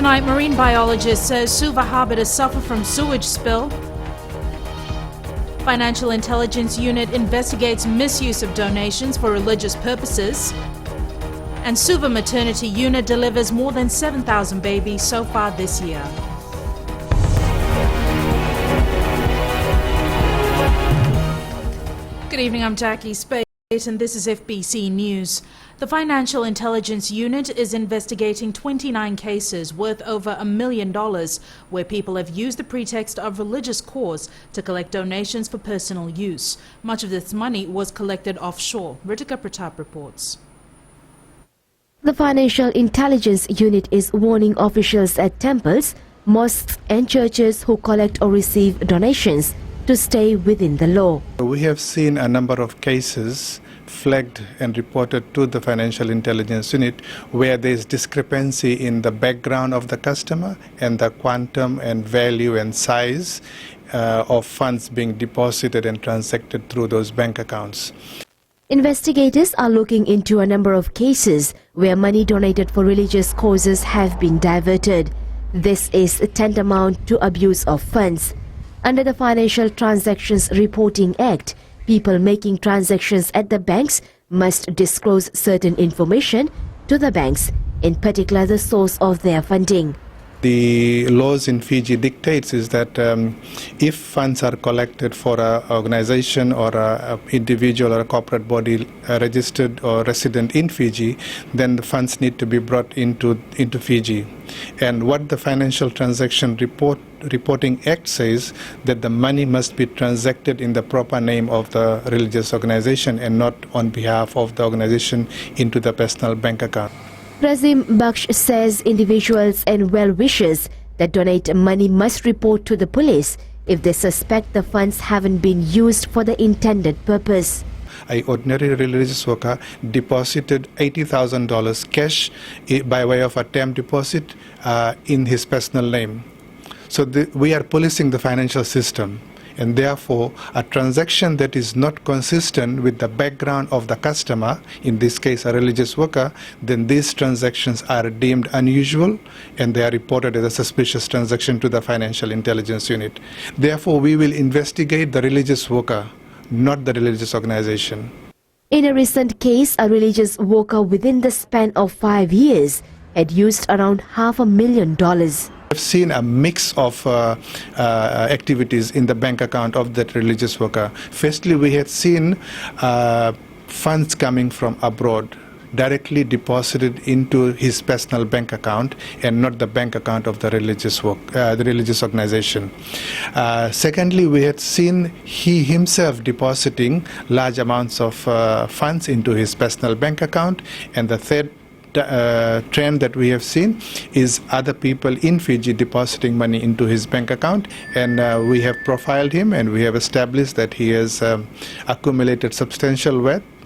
tonight, marine biologist says Suva Harbour to suffer from sewage spill. Financial Intelligence Unit investigates misuse of donations for religious purposes. And Suva Maternity Unit delivers more than 7,000 babies so far this year. Good evening, I'm Jackie Spade and this is FBC News. The Financial Intelligence Unit is investigating 29 cases worth over $1 million where people have used the pretext of religious cause to collect donations for personal use. Much of this money was collected offshore. Ritika Pratap reports. The Financial Intelligence Unit is warning officials at temples, mosques and churches who collect or receive donations to stay within the law. We have seen a number of cases flagged and reported to the Financial Intelligence Unit where there is discrepancy in the background of the customer and the quantum and value and size of funds being deposited and transacted through those bank accounts. Investigators are looking into a number of cases where money donated for religious causes have been diverted. This is tantamount to abuse of funds. Under the Financial Transactions Reporting Act, people making transactions at the banks must disclose certain information to the banks, in particular the source of their funding. The laws in Fiji dictates is that if funds are collected for an organization or an individual or a corporate body registered or resident in Fiji, then the funds need to be brought into Fiji. And what the Financial Transaction Reporting Act says that the money must be transacted in the proper name of the religious organization and not on behalf of the organization into the personal bank account. Razim Baksh says individuals and well-wishers that donate money must report to the police if they suspect the funds haven't been used for the intended purpose. An ordinary religious worker deposited $80,000 cash by way of a term deposit in his personal name. So we are policing the financial system, and therefore a transaction that is not consistent with the background of the customer, in this case a religious worker, then these transactions are deemed unusual and they are reported as a suspicious transaction to the Financial Intelligence Unit. Therefore we will investigate the religious worker, not the religious organization. In a recent case, a religious worker within the span of 5 years had used around $500,000. I've seen a mix of activities in the bank account of that religious worker. Firstly, we had seen funds coming from abroad directly deposited into his personal bank account and not the bank account of the religious organization. Secondly, we had seen he himself depositing large amounts of funds into his personal bank account, and the third trend that we have seen is other people in Fiji depositing money into his bank account, and we have profiled him and we have established that he has accumulated substantial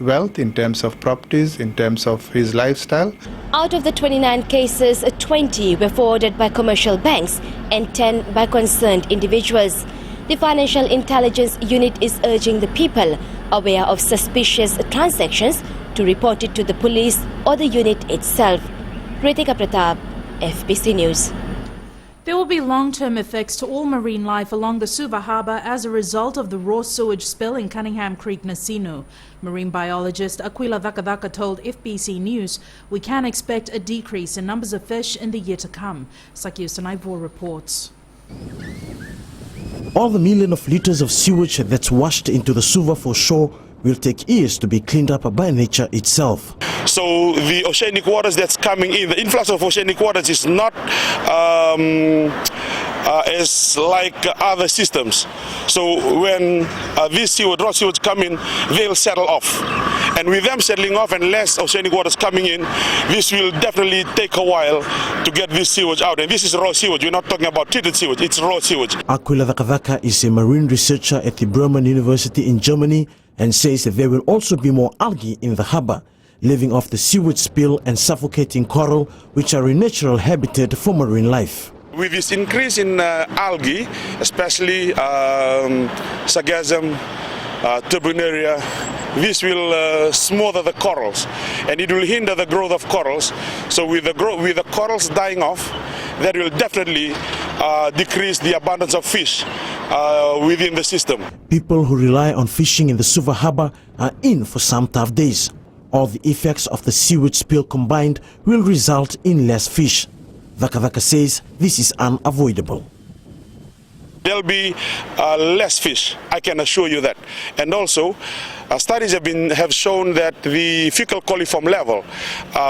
wealth in terms of properties, in terms of his lifestyle. Out of the 29 cases, 20 were forwarded by commercial banks and 10 by concerned individuals. The Financial Intelligence Unit is urging the people aware of suspicious transactions to report it to the police or the unit itself. Ritika Pratap, FBC News. There will be long-term effects to all marine life along the Suva Harbour as a result of the raw sewage spill in Cunningham Creek, Nasinu. Marine biologist Aquila Vakavaka told FBC News we can expect a decrease in numbers of fish in the year to come. Sakio Sanaivor reports. All the million of litres of sewage that's washed into the Suva for shore will take years to be cleaned up by nature itself. So the oceanic waters that's coming in, the influx of oceanic waters is not as like other systems. So when this raw sewage come in, they'll settle off. And with them settling off and less oceanic waters coming in, this will definitely take a while to get this sewage out. And this is raw sewage. We're not talking about treated sewage, it's raw sewage. Aquila Vakavaka is a marine researcher at the Bremen University in Germany and says that there will also be more algae in the harbour, living off the sewage spill and suffocating coral, which are a natural habitat for marine life. With this increase in algae, especially sargassum, turbonaria, this will smother the corals and it will hinder the growth of corals. So with the corals dying off, that will definitely decrease the abundance of fish within the system. People who rely on fishing in the Suva Harbour are in for some tough days. All the effects of the sewage spill combined will result in less fish. Vakavaka says this is unavoidable. There'll be less fish, I can assure you that. And also, studies have shown that the fecal coliform level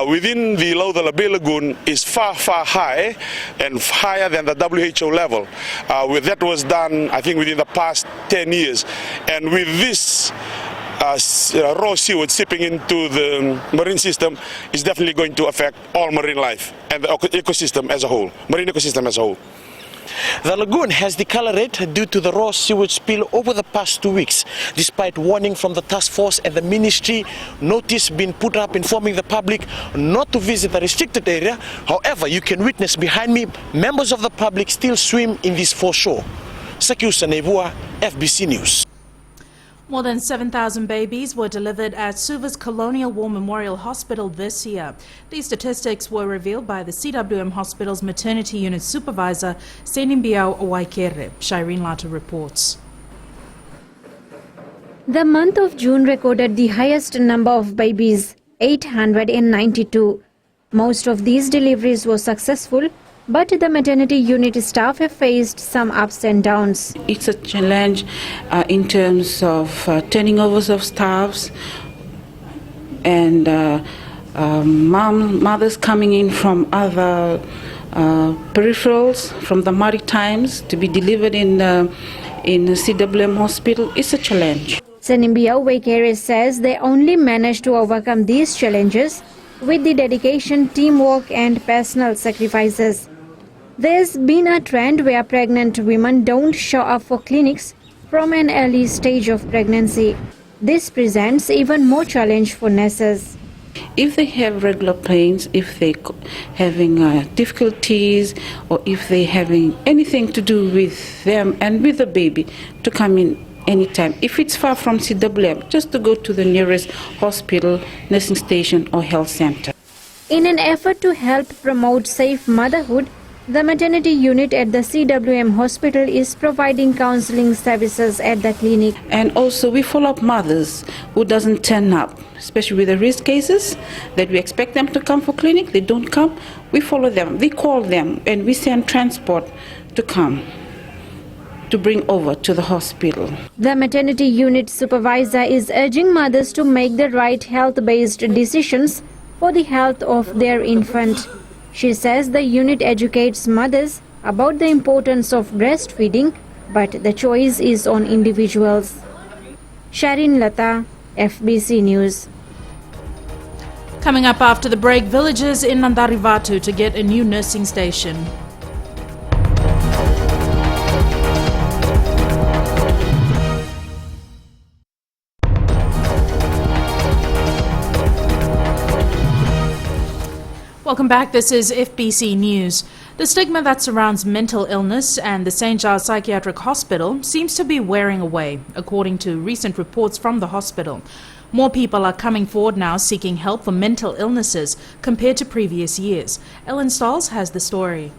within the Laudala Bay Lagoon is far high and higher than the WHO level. That was done, I think, within the past 10 years. And with this raw sewage seeping into the marine system is definitely going to affect all marine life and the ecosystem as a whole, marine ecosystem as a whole. The lagoon has decolored due to the raw sewage spill over the past 2 weeks. Despite warning from the task force and the ministry, notice being put up informing the public not to visit the restricted area. However, you can witness behind me, members of the public still swim in this foreshore. Sakiusa Nevua, FBC News. More than 7,000 babies were delivered at Suva's Colonial War Memorial Hospital this year. These statistics were revealed by the CWM Hospital's Maternity Unit Supervisor, Senimbiao Waikere. Shireen Lata reports. The month of June recorded the highest number of babies, 892. Most of these deliveries were successful, but the maternity unit staff have faced some ups and downs. It's a challenge in terms of turning overs of staffs and mothers coming in from other peripherals, from the Maritimes, to be delivered in CWM hospital. It's a challenge. Senimbiao Waikere says they only managed to overcome these challenges with the dedication, teamwork and personal sacrifices. There's been a trend where pregnant women don't show up for clinics from an early stage of pregnancy. This presents even more challenge for nurses. If they have regular pains, if they're having difficulties, or if they're having anything to do with them and with the baby, to come in anytime. If it's far from CWM, just to go to the nearest hospital, nursing station or health center. In an effort to help promote safe motherhood, the maternity unit at the CWM hospital is providing counseling services at the clinic. And also we follow up mothers who doesn't turn up, especially with the risk cases that we expect them to come for clinic. They don't come. We follow them. We call them and we send transport to come to bring over to the hospital. The maternity unit supervisor is urging mothers to make the right health-based decisions for the health of their infant. She says the unit educates mothers about the importance of breastfeeding, but the choice is on individuals. Shireen Lata, FBC News. Coming up after the break, villagers in Nandarivatu to get a new nursing station. Welcome back. This is FBC News. The stigma that surrounds mental illness and the St. Giles Psychiatric Hospital seems to be wearing away, according to recent reports from the hospital. More people are coming forward now seeking help for mental illnesses compared to previous years. Ellen Stahls has the story.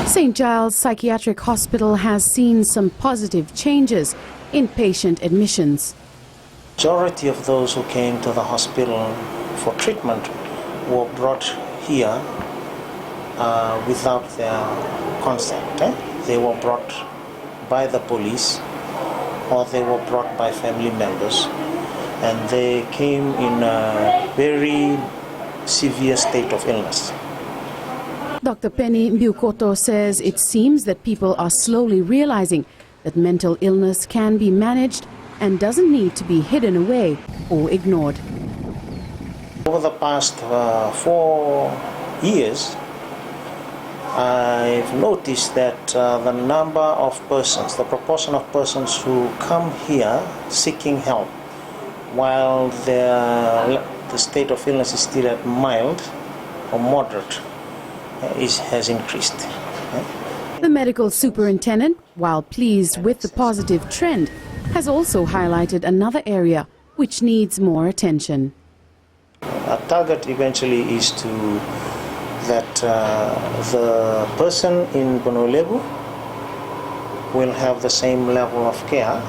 St. Giles Psychiatric Hospital has seen some positive changes in patient admissions. Majority of those who came to the hospital for treatment were brought here without their consent. They were brought by the police or they were brought by family members, and they came in a very severe state of illness. Dr. Penny Mbukoto says it seems that people are slowly realizing that mental illness can be managed and doesn't need to be hidden away or ignored. Over the past 4 years, I've noticed that the number of persons, the proportion of persons who come here seeking help while the state of illness is still at mild or moderate has increased. The medical superintendent, while pleased with the positive trend, has also highlighted another area which needs more attention. Our target eventually is to that the person in Bonolebu will have the same level of care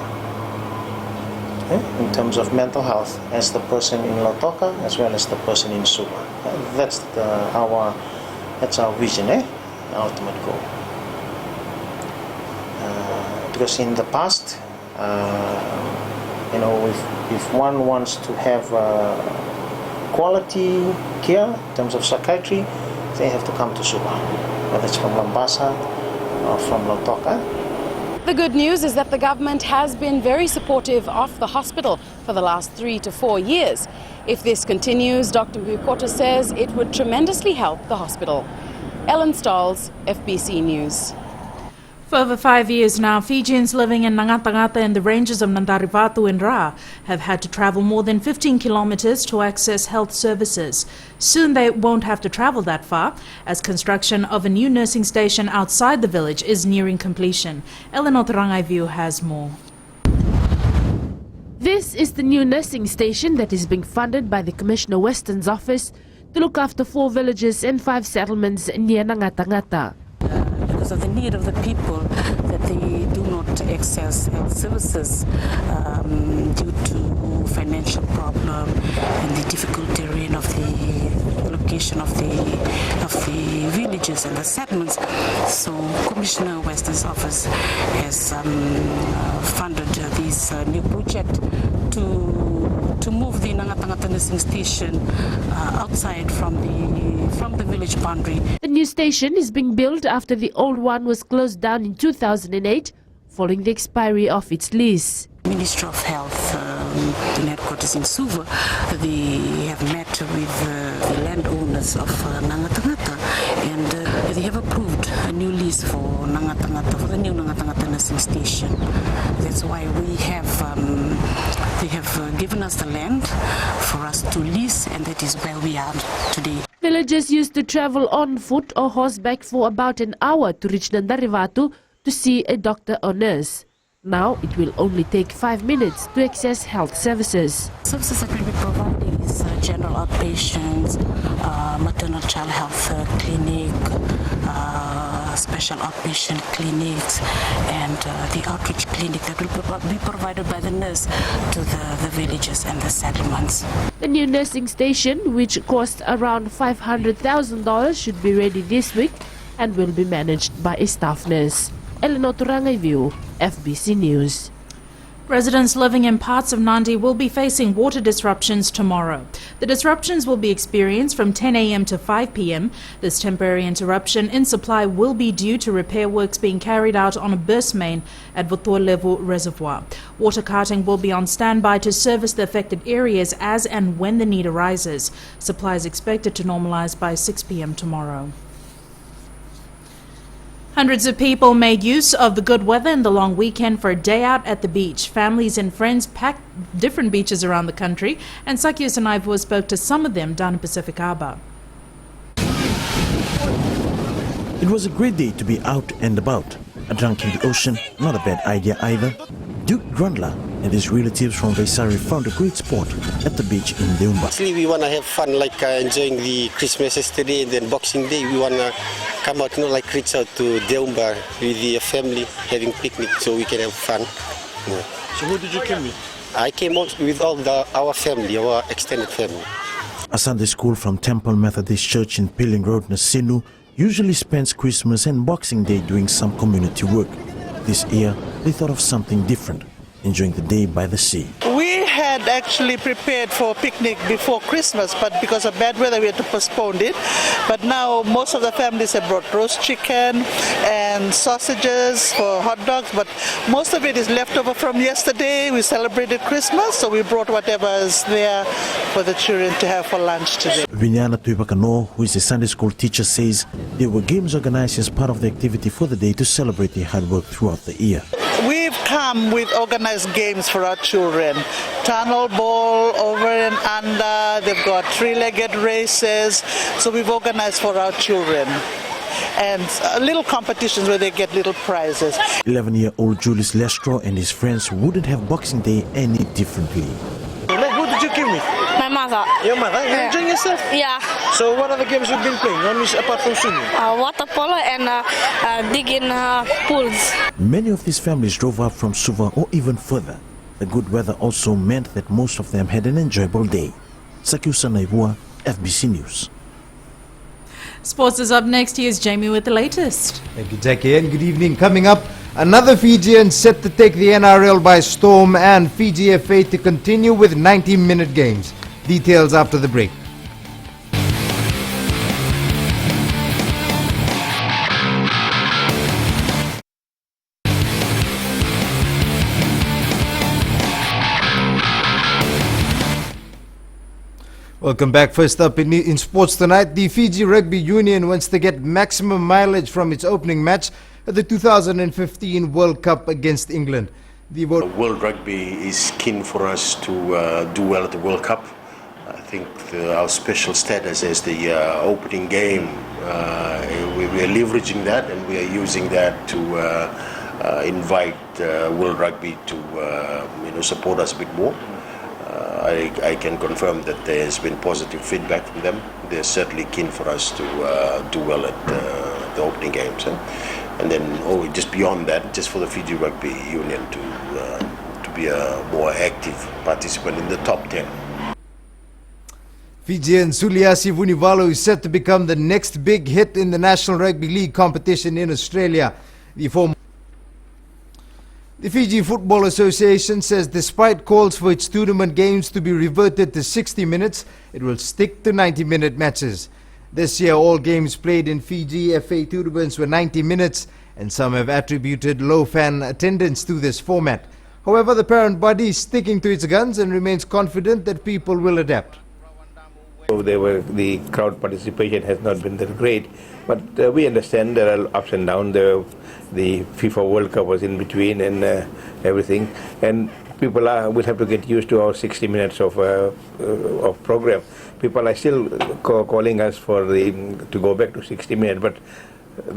in terms of mental health as the person in Lautoka as well as the person in Suba. That's our vision, ultimate goal. Because in the past, if one wants to have quality care in terms of psychiatry, they have to come to Suba, whether it's from Lambasa or from Lautoka. The good news is that the government has been very supportive of the hospital for the last 3 to 4 years. If this continues, Dr. Mbukoto says it would tremendously help the hospital. Ellen Stalls, FBC News. For over 5 years now, Fijians living in Nangatangata and the ranges of Nandarivatu and Ra have had to travel more than 15 kilometers to access health services. Soon they won't have to travel that far, as construction of a new nursing station outside the village is nearing completion. Eleanor Tarangaiviu has more. This is the new nursing station that is being funded by the Commissioner Western's office to look after 4 villages and 5 settlements near Nangatangata. Because of the need of the people, that they do not access health services due to financial problem and the difficult terrain of the location of the villages and the settlements. So Commissioner Western's office has funded this new project to move the Nangatangata nursing station outside from the village boundary. The new station is being built after the old one was closed down in 2008 following the expiry of its lease. Ministry of Health, the headquarters in Suva, they have met with the landowners of Nangatangata, and they have approved a new lease for Nangatangata, for the new Nangatangata nursing station. That's why they have given us the land for us to lease, and that is where we are today. Villagers used to travel on foot or horseback for about an hour to reach Nandarivatu to see a doctor or nurse. Now it will only take 5 minutes to access health services. Services that will be provided is general outpatients, maternal child health clinic, special outpatient clinics, and the outreach clinic that will be provided by the nurse to the villages and the settlements. The new nursing station, which cost around $500,000, should be ready this week and will be managed by a staff nurse. Eleanor Tarangaiviu, FBC News. Residents living in parts of Nandi will be facing water disruptions tomorrow. The disruptions will be experienced from 10 a.m. to 5 p.m. This temporary interruption in supply will be due to repair works being carried out on a burst main at Votualevu Reservoir. Water carting will be on standby to service the affected areas as and when the need arises. Supply is expected to normalize by 6 p.m. tomorrow. Hundreds of people made use of the good weather and the long weekend for a day out at the beach. Families and friends packed different beaches around the country, and Sakyus and Ivor spoke to some of them down in Pacific Harbour. It was a great day to be out and about. A drunk in the ocean, not a bad idea either. Duke Grundler and his relatives from Vaisari found a great spot at the beach in Deumba. Actually, we want to have fun, like enjoying the Christmas yesterday, and then Boxing Day. We want to come out, like reach out to Deumba with the family, having picnic, so we can have fun. Yeah. So who did you come with? I came out with all our family, our extended family. A Sunday school from Temple Methodist Church in Piling Road, Nasinu, usually spends Christmas and Boxing Day doing some community work. This year, they thought of something different, enjoying the day by the sea. We had actually prepared for a picnic before Christmas, but because of bad weather we had to postpone it. But now most of the families have brought roast chicken and sausages for hot dogs, but most of it is leftover from yesterday. We celebrated Christmas, so we brought whatever is there for the children to have for lunch today. Vinyana Tuipakano, who is a Sunday school teacher, says there were games organized as part of the activity for the day to celebrate their hard work throughout the year. We've come with organized games for our children. Tunnel ball, over and under, they've got three-legged races, so we've organized for our children. And little competitions where they get little prizes. 11-year-old Julius Lestro and his friends wouldn't have Boxing Day any differently. Who did you come with? My mom. mother. Your mother? You're enjoying yourself? Yeah. So what other games you've been playing, only apart from swimming? Water polo and digging pools. Many of these families drove up from Suva or even further. The good weather also meant that most of them had an enjoyable day. Sakyusa Naivua, FBC News. Sports is up next. Here's Jamie with the latest. Thank you, Jackie, and good evening. Coming up, another Fijian set to take the NRL by storm and Fiji FA to continue with 90-minute games. Details after the break. Welcome back. First up in sports tonight, the Fiji Rugby Union wants to get maximum mileage from its opening match at the 2015 World Cup against England. The World Rugby is keen for us to do well at the World Cup. I think our special status as the opening game, we are leveraging that, and we are using that to invite World Rugby to support us a bit more. I can confirm that there has been positive feedback from them. They're certainly keen for us to do well at the opening games. And then, just beyond that, just for the Fiji Rugby Union to be a more active participant in the top 10. Fijian Suliasi Vunivalu is set to become the next big hit in the National Rugby League competition in Australia. The Fiji Football Association says despite calls for its tournament games to be reverted to 60 minutes, it will stick to 90-minute matches. This year, all games played in Fiji FA tournaments were 90 minutes, and some have attributed low fan attendance to this format. However, the parent body is sticking to its guns and remains confident that people will adapt. The crowd participation has not been that great, but we understand there are ups and downs. The FIFA World Cup was in between and everything, and people will have to get used to our 60 minutes of program. People are still calling us to go back to 60 minutes, but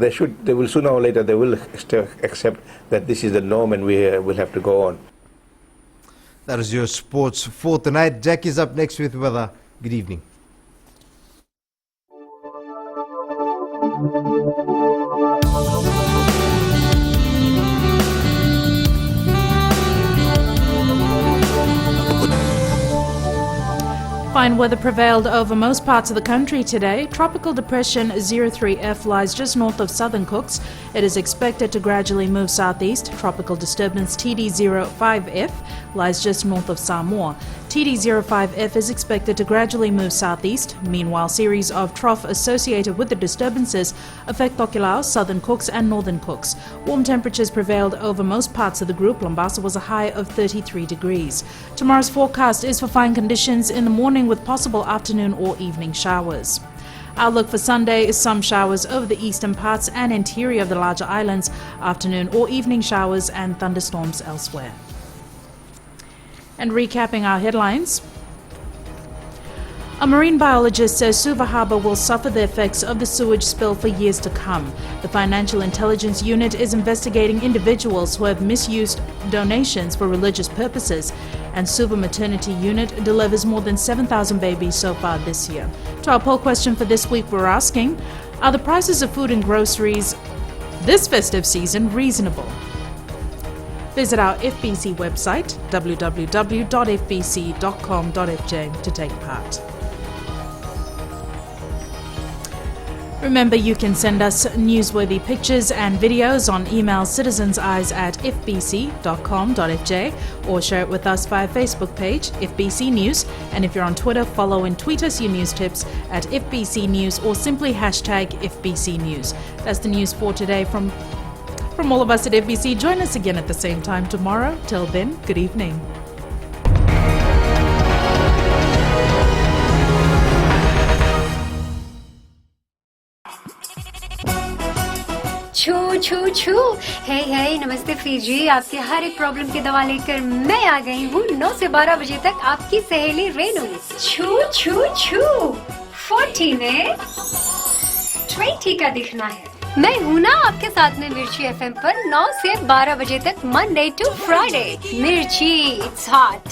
they will sooner or later they will accept that this is the norm, and we will have to go on. That is your sports for tonight. Jack is up next with weather. Good evening. Fine weather prevailed over most parts of the country today. Tropical depression 03F lies just north of southern Cooks. It is expected to gradually move southeast. Tropical disturbance TD05F lies just north of Samoa. TD05F is expected to gradually move southeast. Meanwhile, series of trough associated with the disturbances affect Tokelau, southern Cooks and northern Cooks. Warm temperatures prevailed over most parts of the group. Lombasa was a high of 33 degrees. Tomorrow's forecast is for fine conditions in the morning with possible afternoon or evening showers. Outlook for Sunday is some showers over the eastern parts and interior of the larger islands, afternoon or evening showers and thunderstorms elsewhere. And recapping our headlines. A marine biologist says Suva Harbour will suffer the effects of the sewage spill for years to come. The Financial Intelligence Unit is investigating individuals who have misused donations for religious purposes, and Suva Maternity Unit delivers more than 7,000 babies so far this year. To our poll question for this week, we're asking, are the prices of food and groceries this festive season reasonable? Visit our FBC website, www.fbc.com.fj, to take part. Remember, you can send us newsworthy pictures and videos on email citizenseyes@fbc.com.fj or share it with us via Facebook page, FBC News. And if you're on Twitter, follow and tweet us your news tips at FBC News or simply hashtag FBC News. That's the news for today from all of us at FBC. Join us again at the same time tomorrow. Till then, good evening. छू छू छू हे नमस्ते Fiji. आपके हर एक problem की दवा लेकर मैं आ गई हूँ 9 से 12 बजे तक आपकी सहेली रेनू। छू छू छू 40 में 20 का दिखना है। मैं हूँ ना आपके साथ में मिर्ची एफएम पर 9 से 12 बजे तक मंडे टू फ्राइडे। मिर्ची, इट्स हॉट।